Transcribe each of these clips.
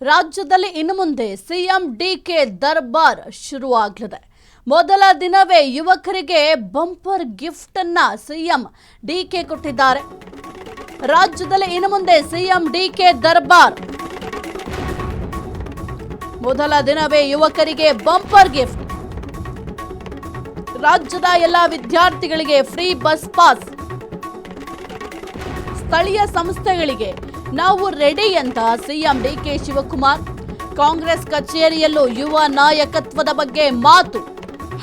ರಾಜ್ಯದಲ್ಲಿ ಇನ್ನು ಮುಂದೆ ಸಿಎಂ ಡಿಕೆ ದರ್ಬಾರ್ ಶುರುವಾಗಲಿದೆ. ಮೊದಲ ದಿನವೇ ಯುವಕರಿಗೆ ಬಂಪರ್ ಗಿಫ್ಟ್ ಅನ್ನ ಸಿಎಂ ಡಿಕೆ ಕೊಟ್ಟಿದ್ದಾರೆ. ರಾಜ್ಯದಲ್ಲಿ ಇನ್ನು ಮುಂದೆ ಸಿಎಂ ಡಿಕೆ ದರ್ಬಾರ್. ಮೊದಲ ದಿನವೇ ಯುವಕರಿಗೆ ಬಂಪರ್ ಗಿಫ್ಟ್. ರಾಜ್ಯದ ಎಲ್ಲ ವಿದ್ಯಾರ್ಥಿಗಳಿಗೆ ಫ್ರೀ ಬಸ್ ಪಾಸ್. ಸ್ಥಳೀಯ ಸಂಸ್ಥೆಗಳಿಗೆ ನಾವು ರೆಡಿ ಅಂತ ಸಿಎಂ ಡಿಕೆ ಶಿವಕುಮಾರ್. ಕಾಂಗ್ರೆಸ್ ಕಚೇರಿಯಲ್ಲೂ ಯುವ ನಾಯಕತ್ವದ ಬಗ್ಗೆ ಮಾತು.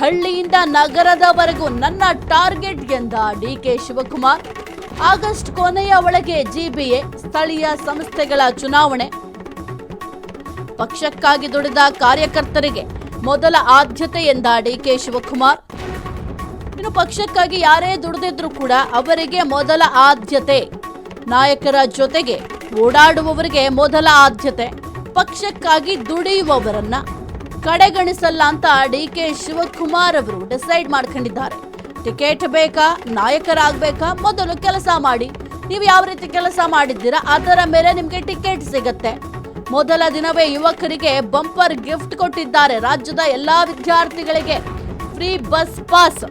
ಹಳ್ಳಿಯಿಂದ ನಗರದವರೆಗೂ ನನ್ನ ಟಾರ್ಗೆಟ್ ಎಂದ ಡಿಕೆ ಶಿವಕುಮಾರ್. ಆಗಸ್ಟ್ ಕೊನೆಯ ಒಳಗೆ ಜಿಬಿಎ ಸ್ಥಳೀಯ ಸಂಸ್ಥೆಗಳ ಚುನಾವಣೆ. ಪಕ್ಷಕ್ಕಾಗಿ ದುಡಿದ ಕಾರ್ಯಕರ್ತರಿಗೆ ಮೊದಲ ಆದ್ಯತೆ ಎಂದ ಡಿಕೆ ಶಿವಕುಮಾರ್. ಇನ್ನು ಪಕ್ಷಕ್ಕಾಗಿ ಯಾರೇ ದುಡಿದಿದ್ರು ಕೂಡ ಅವರಿಗೆ ಮೊದಲ ಆದ್ಯತೆ. ನಾಯಕರ ಜೊತೆಗೆ ಓಡಾಡುವವರಿಗೆ ಮೊದಲ ಆದ್ಯತೆ. ಪಕ್ಷಕ್ಕಾಗಿ ದುಡಿಯುವವರನ್ನ ಕಡೆಗಣಿಸಲ್ಲ ಅಂತ ಡಿಕೆ ಶಿವಕುಮಾರ್ ಅವರು ಡಿಸೈಡ್ ಮಾಡ್ಕೊಂಡಿದ್ದಾರೆ. ಟಿಕೆಟ್ ಬೇಕಾ, ನಾಯಕರಾಗಬೇಕಾ, ಮೊದಲು ಕೆಲಸ ಮಾಡಿ. ನೀವು ಯಾವ ರೀತಿ ಕೆಲಸ ಮಾಡಿದ್ದೀರಾ ಅದರ ಮೇಲೆ ನಿಮಗೆ ಟಿಕೆಟ್ ಸಿಗತ್ತೆ. ಮೊದಲ ದಿನವೇ ಯುವಕರಿಗೆ ಬಂಪರ್ ಗಿಫ್ಟ್ ಕೊಟ್ಟಿದ್ದಾರೆ. ರಾಜ್ಯದ ಎಲ್ಲಾ ವಿದ್ಯಾರ್ಥಿಗಳಿಗೆ ಫ್ರೀ ಬಸ್ ಪಾಸ್.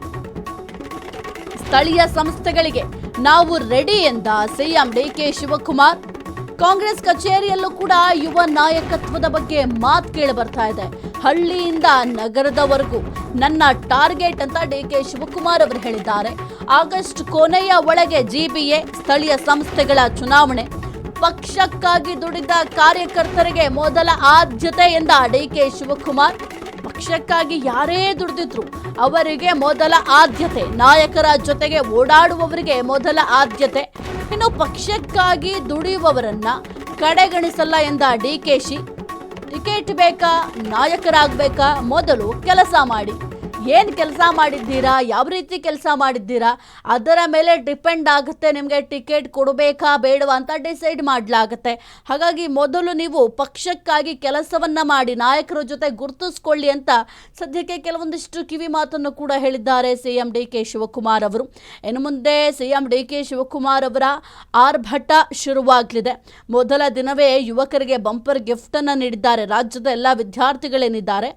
ಸ್ಥಳೀಯ ಸಂಸ್ಥೆಗಳಿಗೆ ನಾವು ರೆಡಿ ಎಂದ ಸಿಎಂ ಡಿಕೆ ಶಿವಕುಮಾರ್. ಕಾಂಗ್ರೆಸ್ ಕಚೇರಿಯಲ್ಲೂ ಕೂಡ ಯುವ ನಾಯಕತ್ವದ ಬಗ್ಗೆ ಮಾತು ಕೇಳಿ ಬರ್ತಾ ಇದೆ. ಹಳ್ಳಿಯಿಂದ ನಗರದವರೆಗೂ ನನ್ನ ಟಾರ್ಗೆಟ್ ಅಂತ ಡಿಕೆ ಶಿವಕುಮಾರ್ ಅವರು ಹೇಳಿದ್ದಾರೆ. ಆಗಸ್ಟ್ ಕೊನೆಯ ಒಳಗೆ ಜಿಬಿಎ ಸ್ಥಳೀಯ ಸಂಸ್ಥೆಗಳ ಚುನಾವಣೆ. ಪಕ್ಷಕ್ಕಾಗಿ ದುಡಿದ ಕಾರ್ಯಕರ್ತರಿಗೆ ಮೊದಲ ಆದ್ಯತೆ ಎಂದ ಡಿಕೆ ಶಿವಕುಮಾರ್. ಪಕ್ಷಕ್ಕಾಗಿ ಯಾರೇ ದುಡಿದಿದ್ರು ಅವರಿಗೆ ಮೊದಲ ಆದ್ಯತೆ. ನಾಯಕರ ಜೊತೆಗೆ ಓಡಾಡುವವರಿಗೆ ಮೊದಲ ಆದ್ಯತೆ. ಇನ್ನು ಪಕ್ಷಕ್ಕಾಗಿ ದುಡಿಯುವವರನ್ನ ಕಡೆಗಣಿಸಲ್ಲ ಎಂದ ಡಿಕೆಶಿ. ಟಿಕೆಟ್ ಬೇಕಾ, ನಾಯಕರಾಗಬೇಕಾ, ಮೊದಲು ಕೆಲಸ ಮಾಡಿ. ಏನು ಕೆಲಸ ಮಾಡಿದ್ದೀರಾ, ಯಾವ ರೀತಿ ಕೆಲಸ ಮಾಡಿದ್ದೀರಾ ಅದರ ಮೇಲೆ ಡಿಪೆಂಡ್ ಆಗುತ್ತೆ ನಿಮಗೆ ಟಿಕೆಟ್ ಕೊಡಬೇಕಾ ಬೇಡವಾ ಅಂತ ಡಿಸೈಡ್ ಮಾಡಲಾಗುತ್ತೆ. ಹಾಗಾಗಿ ಮೊದಲು ನೀವು ಪಕ್ಷಕ್ಕಾಗಿ ಕೆಲಸವನ್ನ ಮಾಡಿ, ನಾಯಕರ ಜೊತೆ ಗುರುತಿಸ್ಕೊಳ್ಳಿ ಅಂತ ಸದ್ಯಕ್ಕೆ ಕೆಲವೊಂದಿಷ್ಟು ಕಿವಿ ಮಾತನ್ನು ಕೂಡ ಹೇಳಿದ್ದಾರೆ ಸಿಎಂ ಡಿಕೆ ಶಿವಕುಮಾರ್ ಅವರು. ಇನ್ನು ಮುಂದೆ ಸಿಎಂ ಡಿಕೆ ಶಿವಕುಮಾರ್ ಅವರ ಆರ್ಭಟ ಶುರುವಾಗಲಿದೆ. ಮೊದಲ ದಿನವೇ ಯುವಕರಿಗೆ ಬಂಪರ್ ಗಿಫ್ಟ್ ಅನ್ನು ನೀಡಿದ್ದಾರೆ. ರಾಜ್ಯದ ಎಲ್ಲ ವಿದ್ಯಾರ್ಥಿಗಳೇನಿದ್ದಾರೆ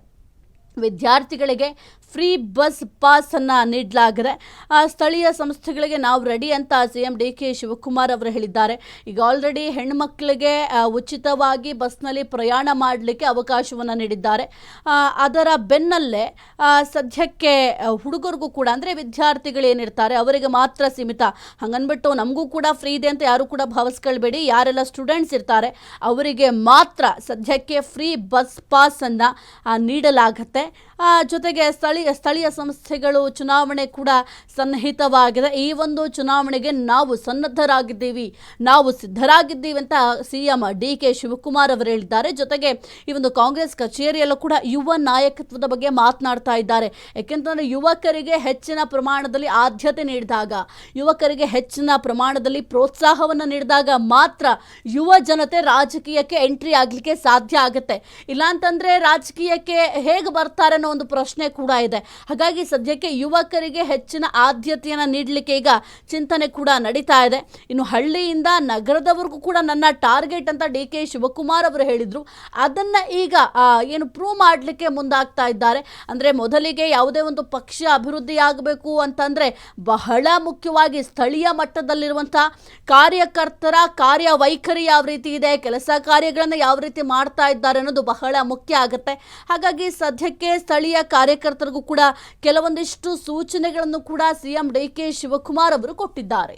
ವಿದ್ಯಾರ್ಥಿಗಳಿಗೆ ಫ್ರೀ ಬಸ್ ಪಾಸ್ ಅನ್ನ ನೀಡಲಾಗಿದೆ. ಸ್ಥಳೀಯ ಸಂಸ್ಥೆಗಳಿಗೆ ನಾವು ರೆಡಿ ಅಂತ ಸಿಎಂ ಡಿಕೆ ಶಿವಕುಮಾರ್ ಅವರು ಹೇಳಿದ್ದಾರೆ. ಈಗ ಆಲ್ರೆಡಿ ಹೆಣ್ಮಕ್ಳಿಗೆ ಉಚಿತವಾಗಿ ಬಸ್ನಲ್ಲಿ ಪ್ರಯಾಣ ಮಾಡಲಿಕ್ಕೆ ಅವಕಾಶವನ್ನು ನೀಡಿದ್ದಾರೆ. ಅದರ ಬೆನ್ನಲ್ಲೇ ಸದ್ಯಕ್ಕೆ ಹುಡುಗರಿಗೂ ಕೂಡ ಅಂದರೆ ವಿದ್ಯಾರ್ಥಿಗಳು ಏನಿರ್ತಾರೆ ಅವರಿಗೆ ಮಾತ್ರ ಸೀಮಿತ. ಹಂಗನ್ಬಿಟ್ಟು ನಮಗೂ ಕೂಡ ಫ್ರೀ ಇದೆ ಅಂತ ಯಾರು ಕೂಡ ಭಾವಿಸ್ಕೊಳ್ಬೇಡಿ. ಯಾರೆಲ್ಲ ಸ್ಟೂಡೆಂಟ್ಸ್ ಇರ್ತಾರೆ ಅವರಿಗೆ ಮಾತ್ರ ಸದ್ಯಕ್ಕೆ ಫ್ರೀ ಬಸ್ ಪಾಸ್ ಅನ್ನ ನೀಡಲಾಗುತ್ತೆ. ಜೊತೆಗೆ ಸ್ಥಳೀಯ ಸಂಸ್ಥೆಗಳು ಚುನಾವಣೆ ಕೂಡ ಸನ್ನಿಹಿತವಾಗಿದೆ. ಈ ಒಂದು ಚುನಾವಣೆಗೆ ನಾವು ಸನ್ನದ್ಧರಾಗಿದ್ದೀವಿ, ನಾವು ಸಿದ್ಧರಾಗಿದ್ದೀವಿ ಅಂತ ಸಿಎಂ ಡಿಕೆ ಶಿವಕುಮಾರ್ ಅವರು ಹೇಳಿದ್ದಾರೆ. ಜೊತೆಗೆ ಈ ಒಂದು ಕಾಂಗ್ರೆಸ್ ಕಚೇರಿಯಲ್ಲೂ ಕೂಡ ಯುವ ನಾಯಕತ್ವದ ಬಗ್ಗೆ ಮಾತನಾಡ್ತಾ ಇದ್ದಾರೆ. ಯಾಕೆಂತಂದ್ರೆ ಯುವಕರಿಗೆ ಹೆಚ್ಚಿನ ಪ್ರಮಾಣದಲ್ಲಿ ಆದ್ಯತೆ ನೀಡಿದಾಗ, ಯುವಕರಿಗೆ ಹೆಚ್ಚಿನ ಪ್ರಮಾಣದಲ್ಲಿ ಪ್ರೋತ್ಸಾಹವನ್ನು ನೀಡಿದಾಗ ಮಾತ್ರ ಯುವ ಜನತೆ ರಾಜಕೀಯಕ್ಕೆ ಎಂಟ್ರಿ ಆಗಲಿಕ್ಕೆ ಸಾಧ್ಯ ಆಗುತ್ತೆ. ಇಲ್ಲಾಂತಂದ್ರೆ ರಾಜಕೀಯಕ್ಕೆ ಹೇಗೆ ಬರ್ತಾರೆ ಅನ್ನೋ ಒಂದು ಪ್ರಶ್ನೆ ಕೂಡ ಇದೆ. ಹಾಗಾಗಿ ಸದ್ಯಕ್ಕೆ ಯುವಕರಿಗೆ ಹೆಚ್ಚಿನ ಆದ್ಯತೆಯನ್ನು ನೀಡಲಿಕ್ಕೆ ಈಗ ಚಿಂತನೆ ಕೂಡ ನಡೀತಾ ಇದೆ. ಇನ್ನು ಹಳ್ಳಿಯಿಂದ ನಗರದವರೆಗೂ ಕೂಡ ನನ್ನ ಟಾರ್ಗೆಟ್ ಅಂತ ಡಿಕೆ ಶಿವಕುಮಾರ್ ಅವರು ಹೇಳಿದ್ರು. ಅದನ್ನ ಈಗ ಏನು ಪ್ರೂವ್ ಮಾಡಲಿಕ್ಕೆ ಮುಂದಾಗ್ತಾ ಇದ್ದಾರೆ. ಅಂದ್ರೆ ಮೊದಲಿಗೆ ಯಾವುದೇ ಒಂದು ಪಕ್ಷ ಅಭಿವೃದ್ಧಿ ಆಗಬೇಕು ಅಂತಂದ್ರೆ ಬಹಳ ಮುಖ್ಯವಾಗಿ ಸ್ಥಳೀಯ ಮಟ್ಟದಲ್ಲಿರುವಂತಹ ಕಾರ್ಯಕರ್ತರ ಕಾರ್ಯವೈಖರಿ ಯಾವ ರೀತಿ ಇದೆ, ಕೆಲಸ ಕಾರ್ಯಗಳನ್ನು ಯಾವ ರೀತಿ ಮಾಡ್ತಾ ಇದ್ದಾರೆ ಅನ್ನೋದು ಬಹಳ ಮುಖ್ಯ ಆಗುತ್ತೆ. ಹಾಗಾಗಿ ಸದ್ಯಕ್ಕೆ ಸ್ಥಳೀಯ ಕಾರ್ಯಕರ್ತರಿಗೂ ಕೂಡ ಕೆಲವೊಂದಿಷ್ಟು ಸೂಚನೆಗಳನ್ನು ಕೂಡ ಸಿಎಂ ಡಿಕೆ ಶಿವಕುಮಾರ್ ಅವರು ಕೊಟ್ಟಿದ್ದಾರೆ.